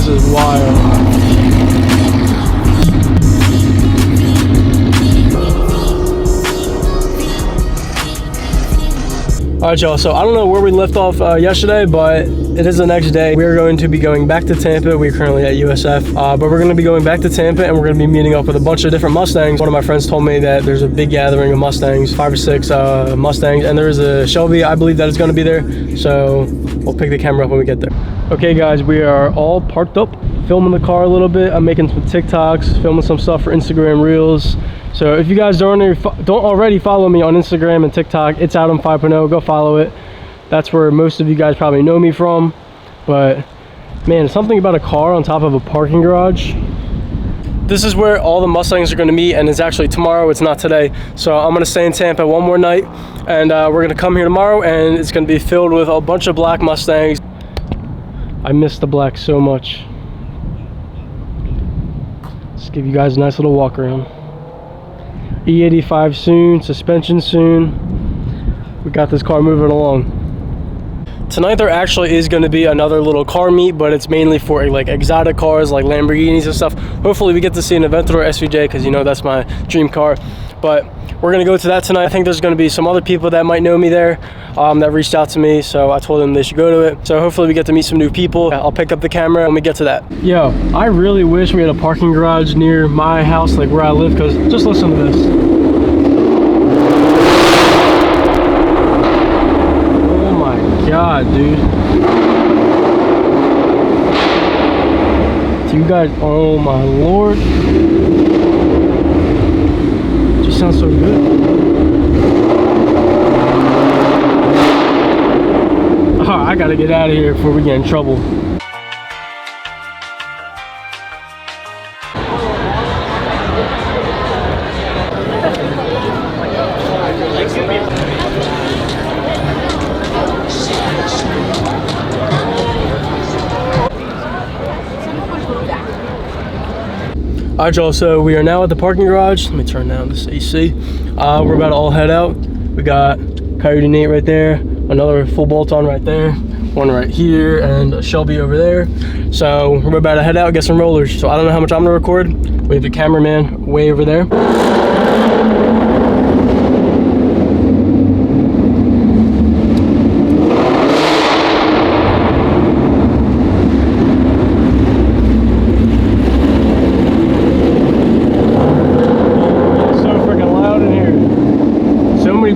This is wild. Alright y'all, so I don't know where we left off yesterday, but it is the next day. We are going to be going back to Tampa. We're currently at USF, but we're going to be going back to Tampa and we're going to be meeting up with a bunch of different Mustangs. One of my friends told me that there's a big gathering of Mustangs, 5 or 6 Mustangs, and there is a Shelby, I believe, that is going to be there. So we'll pick the camera up when we get there. Okay guys, we are all parked up, filming the car a little bit. I'm making some TikToks, filming some stuff for Instagram Reels. So if you guys don't already follow me on Instagram and TikTok, it's Adam 5.0. Go follow it. That's where most of you guys probably know me from. But man, something about a car on top of a parking garage. This is where all the Mustangs are going to meet, and it's actually tomorrow. It's not today. So I'm going to stay in Tampa one more night, and we're going to come here tomorrow, and it's going to be filled with a bunch of black Mustangs. I miss the black so much. Let's give you guys a nice little walk around. E85 soon, suspension soon. We got this car moving along. Tonight there actually is going to be another little car meet, but it's mainly for like exotic cars like Lamborghinis and stuff. Hopefully we get to see an Aventador SVJ, because you know that's my dream car. But we're going to go to that tonight. I think there's going to be some other people that might know me there that reached out to me, so I told them they should go to it. So hopefully we get to meet some new people. I'll pick up the camera when we get to that. Yo, I really wish we had a parking garage near my house, like where I live, because just listen to this. Oh my god, dude. Do you guys, oh my lord. Just sounds so good. Oh, I gotta get out of here before we get in trouble. Alright y'all, so we are now at the parking garage. Let me turn down this AC. We're about to all head out. We got Coyote Nate right there, another full bolt-on right there, one right here, and a Shelby over there. So we're about to head out, get some rollers. So I don't know how much I'm gonna record. We have the cameraman way over there.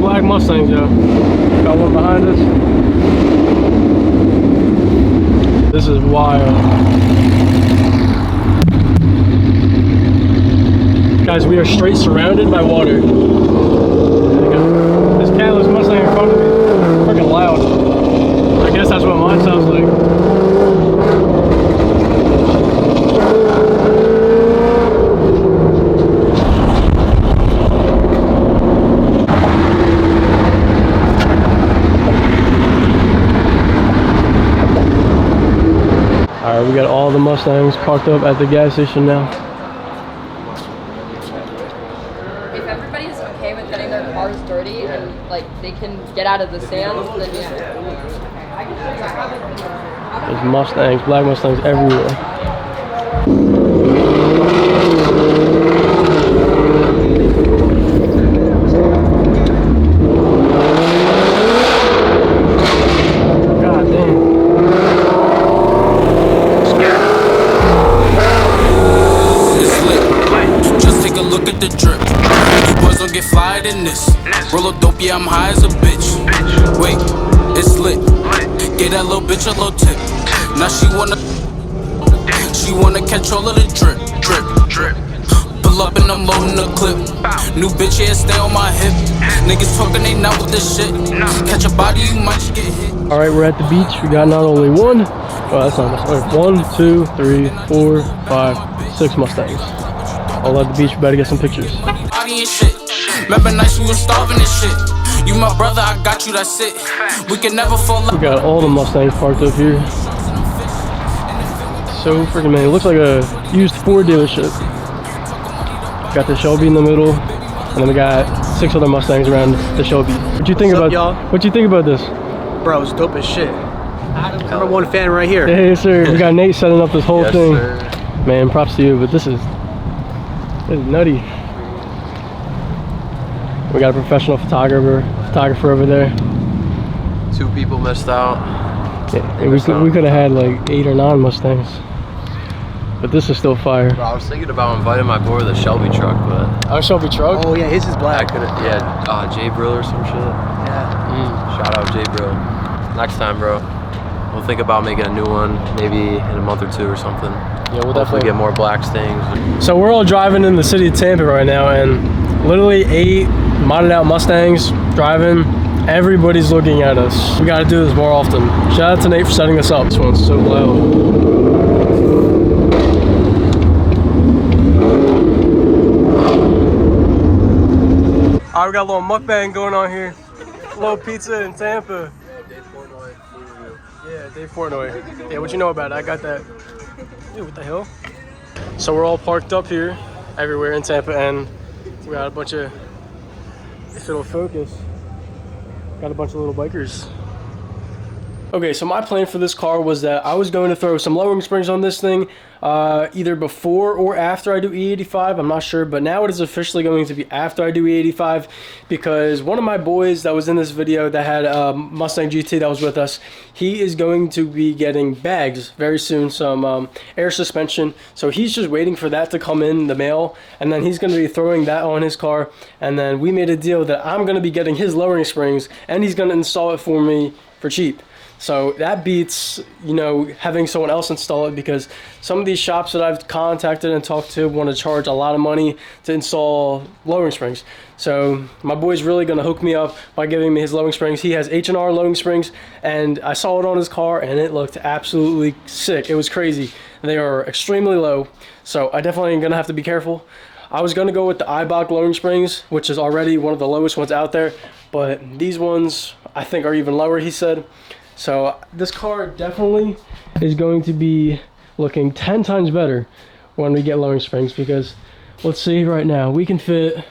Black Mustangs, yo. Got one behind us. This is wild. Guys, we are straight surrounded by water. This catalyst Mustang in front of me is freaking loud. I guess that's what mine sounds like. Alright, we got all the Mustangs parked up at the gas station now. If everybody's okay with getting their cars dirty and like they can get out of the sand, then yeah. There's Mustangs, black Mustangs everywhere. Get fired in this. Roll up dope, yeah, I'm high as a bitch. Wait, it's lit. Get that little bitch a little tip. Now she wanna catch all of the drip, drip, drip. Pull up and I'm loading the clip. New bitch, yeah, stay on my hip. Niggas talking, they not with this shit. Catch a body, you might just get hit. Alright, we're at the beach. We got not only one, oh, that's not much. 1, 2, 3, 4, 5, 6 Mustangs. All at the beach, we better get some pictures. Remember nights we was starving and shit. You my brother, I got you, that's it. We can never fall out. We got all the Mustangs parked up here. So freaking many. It looks like a used Ford dealership. Got the Shelby in the middle, and then we got 6 other Mustangs around the Shelby. What you think about y'all? What you think about this? Bro, it's dope as shit. Number one fan right here. Yeah, yes, sir. We got Nate setting up this whole Yes, thing. sir. Man, props to you, but this is nutty. We got a professional photographer over there. 2 people missed out. Yeah, and we could have had like 8 or 9 Mustangs, but this is still fire. Bro, I was thinking about inviting my boy to the Shelby truck, but Our Shelby truck. Oh yeah, his is I black. couldn't. Yeah, Jay Brill or some shit. Yeah. Shout out Jay Brill. Next time, bro. We'll think about making a new one, maybe in a month or 2 or something. Yeah, we'll Hopefully definitely get more black stings. So we're all driving in the city of Tampa right now, and literally 8 modded out Mustangs driving. Everybody's looking at us. We got to do this more often. Shout out to Nate for setting this up. This one's so loud. All right, we got a little mukbang going on here. A little pizza in Tampa. Yeah, Dave Portnoy. Yeah, what you know about it? I got that. Dude, what the hell? So we're all parked up here, everywhere in Tampa, and we got a bunch of, if it'll focus, got a bunch of little bikers. Okay, so my plan for this car was that I was going to throw some lowering springs on this thing either before or after I do E85. I'm not sure, but now it is officially going to be after I do E85 because one of my boys that was in this video that had Mustang GT that was with us, he is going to be getting bags very soon, some air suspension. So he's just waiting for that to come in the mail, and then he's going to be throwing that on his car. And then we made a deal that I'm going to be getting his lowering springs, and he's going to install it for me for cheap. So that beats, you know, having someone else install it, because some of these shops that I've contacted and talked to want to charge a lot of money to install lowering springs. So my boy's really going to hook me up by giving me his lowering springs. He has H&R lowering springs, and I saw it on his car and it looked absolutely sick. It was crazy. They are extremely low, so I definitely am going to have to be careful. I was going to go with the Eibach lowering springs, which is already one of the lowest ones out there, but these ones I think are even lower, he said. So this car definitely is going to be looking 10 times better when we get lowering springs, because let's see right now, we can fit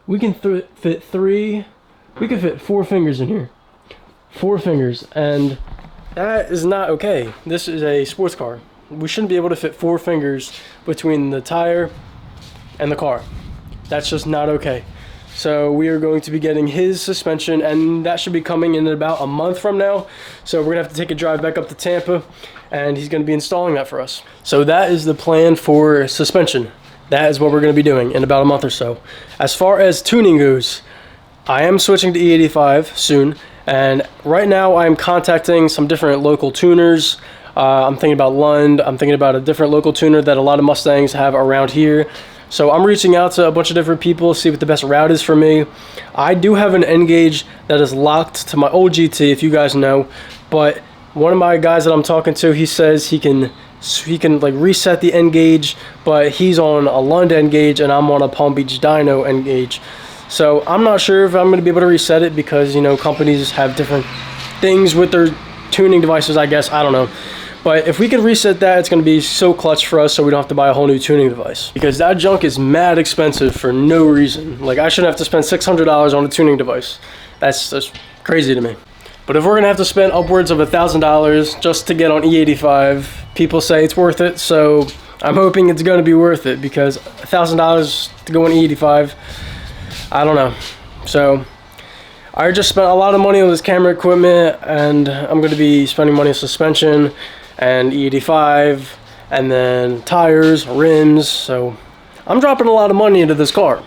4 fingers in here. 4 fingers, and that is not okay. This is a sports car. We shouldn't be able to fit 4 fingers between the tire and the car. That's just not okay. So we are going to be getting his suspension, and that should be coming in about a month from now. So we're gonna have to take a drive back up to Tampa, and he's gonna be installing that for us. So that is the plan for suspension. That is what we're gonna be doing in about a month or so. As far as tuning goes, I am switching to E85 soon, and right now I'm contacting some different local tuners. I'm thinking about Lund. I'm thinking about a different local tuner that a lot of Mustangs have around here. So I'm reaching out to a bunch of different people, see what the best route is for me. I do have an N-gauge that is locked to my old GT, if you guys know, but one of my guys that I'm talking to, he says he can like reset the N-gauge, but he's on a Lund N-gauge and I'm on a Palm Beach Dyno N-gauge. So I'm not sure if I'm going to be able to reset it, because, you know, companies have different things with their tuning devices, I guess. I don't know. But if we can reset that, it's going to be so clutch for us, so we don't have to buy a whole new tuning device. Because that junk is mad expensive for no reason. Like, I shouldn't have to spend $600 on a tuning device. That's just crazy to me. But if we're going to have to spend upwards of $1,000 just to get on E85, people say it's worth it. So I'm hoping it's going to be worth it, because $1,000 to go on E85, I don't know. So I just spent a lot of money on this camera equipment, and I'm going to be spending money on suspension and E85, and then tires, rims. So I'm dropping a lot of money into this car.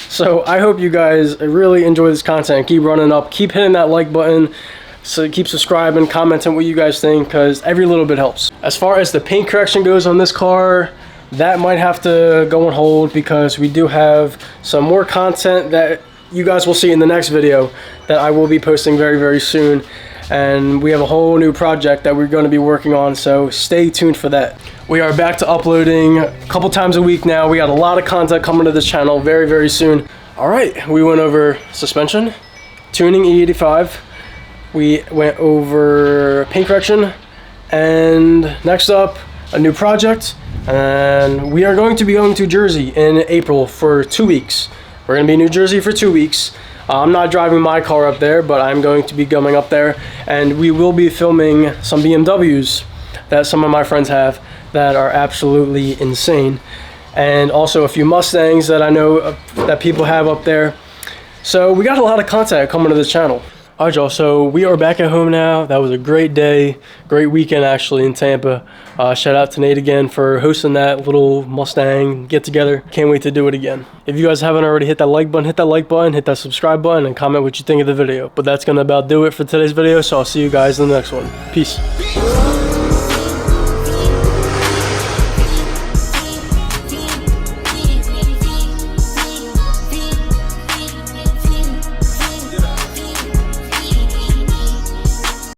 So I hope you guys really enjoy this content. Keep running up, keep hitting that like button, so keep subscribing, commenting what you guys think, because every little bit helps. As far as the paint correction goes on this car, that might have to go on hold, because we do have some more content that you guys will see in the next video that I will be posting very, very soon. And we have a whole new project that we're going to be working on, so stay tuned for that. We are back to uploading a couple times a week now. We got a lot of content coming to this channel very, very soon. All right, we went over suspension, tuning E85, we went over paint correction, and next up, a new project. And we are going to be going to Jersey in April for 2 weeks. We're going to be in New Jersey for 2 weeks. I'm not driving my car up there, but I'm going to be going up there, and we will be filming some BMWs that some of my friends have that are absolutely insane, and also a few Mustangs that I know that people have up there. So we got a lot of content coming to the channel. All right, y'all, so we are back at home now. That was a great day, great weekend actually in Tampa. Shout out to Nate again for hosting that little Mustang get together. Can't wait to do it again. If you guys haven't already, hit that like button, hit that subscribe button, and comment what you think of the video. But that's gonna about do it for today's video, so I'll see you guys in the next one. Peace.